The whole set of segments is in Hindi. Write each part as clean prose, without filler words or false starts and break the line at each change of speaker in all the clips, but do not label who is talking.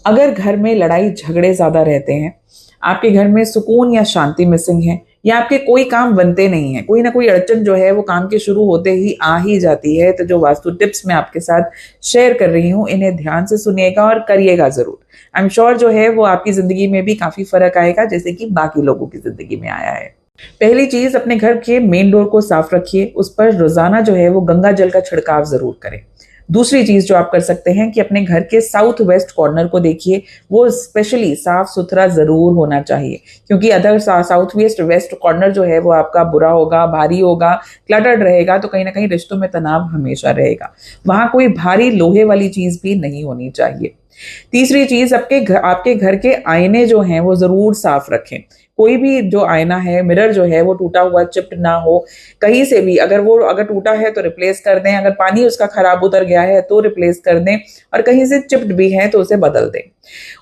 अगर घर में लड़ाई झगड़े ज्यादा रहते हैं, आपके घर में सुकून या शांति मिसिंग है, या आपके कोई काम बनते नहीं है, कोई ना कोई अड़चन जो है वो काम के शुरू होते ही आ ही जाती है, तो जो वास्तु टिप्स मैं आपके साथ शेयर कर रही हूँ इन्हें ध्यान से सुनिएगा और करिएगा जरूर। आई एम श्योर जो है वो आपकी जिंदगी में भी काफी फर्क आएगा, जैसे कि बाकी लोगों की जिंदगी में आया है। पहली चीज, अपने घर के मेन डोर को साफ रखिए, उस पर रोजाना जो है वो गंगा जल का छिड़काव जरूर करें। दूसरी चीज जो आप कर सकते हैं कि अपने घर के साउथ वेस्ट कॉर्नर को देखिए, वो स्पेशली साफ सुथरा जरूर होना चाहिए, क्योंकि अदर साउथ वेस्ट कॉर्नर जो है वो आपका बुरा होगा, भारी होगा, क्लटर्ड रहेगा, तो कहीं ना कहीं रिश्तों में तनाव हमेशा रहेगा। वहां कोई भारी लोहे वाली चीज भी नहीं होनी चाहिए। तीसरी चीज, आपके घर के आईने जो हैं वो जरूर साफ रखें। कोई भी जो आईना है, मिरर जो है वो टूटा हुआ चिप्ट ना हो कहीं से भी। अगर टूटा है तो रिप्लेस कर दें, अगर पानी उसका खराब उतर गया है तो रिप्लेस कर दें, और कहीं से चिप्ट भी है तो उसे बदल दें।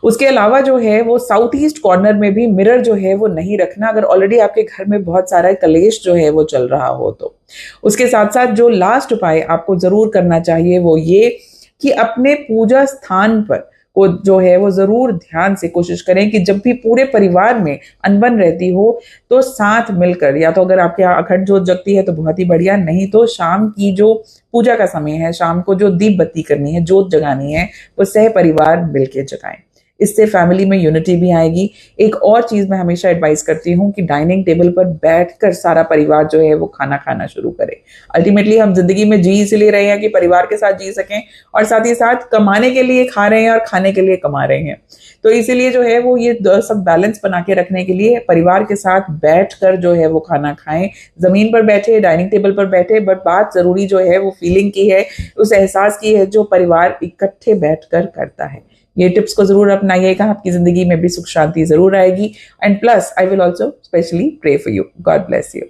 उसके अलावा जो है वो साउथ ईस्ट कॉर्नर में भी मिरर जो है वो नहीं रखना, अगर ऑलरेडी आपके घर में बहुत सारा कलेश जो है वो चल रहा हो तो। उसके साथ साथ जो लास्ट उपाय आपको जरूर करना चाहिए वो ये कि अपने पूजा स्थान पर को जो है वो जरूर ध्यान से कोशिश करें कि जब भी पूरे परिवार में अनबन रहती हो तो साथ मिलकर, या तो अगर आपके यहाँ अखंड जोत जगती है तो बहुत ही बढ़िया, नहीं तो शाम की जो पूजा का समय है, शाम को जो दीप बत्ती करनी है, जोत जगानी है, वो सह परिवार मिलकर जगाएं। इससे फैमिली में यूनिटी भी आएगी। एक और चीज मैं हमेशा एडवाइस करती हूँ कि डाइनिंग टेबल पर बैठकर सारा परिवार जो है वो खाना खाना शुरू करे। अल्टीमेटली हम जिंदगी में जी इसलिए रहे हैं कि परिवार के साथ जी सकें, और साथ ही साथ कमाने के लिए खा रहे हैं और खाने के लिए कमा रहे हैं। तो इसीलिए जो है वो ये सब बैलेंस बना के रखने के लिए परिवार के साथ बैठकर जो है वो खाना खाएं। जमीन पर बैठे, डाइनिंग टेबल पर बैठे, बट बात जरूरी जो है वो फीलिंग की है, उस एहसास की है जो परिवार इकट्ठे बैठकर करता है। ये टिप्स को जरूर अपनाइएगा, आपकी जिंदगी में भी सुख शांति जरूर आएगी। And plus I will also specially pray for you. God bless you.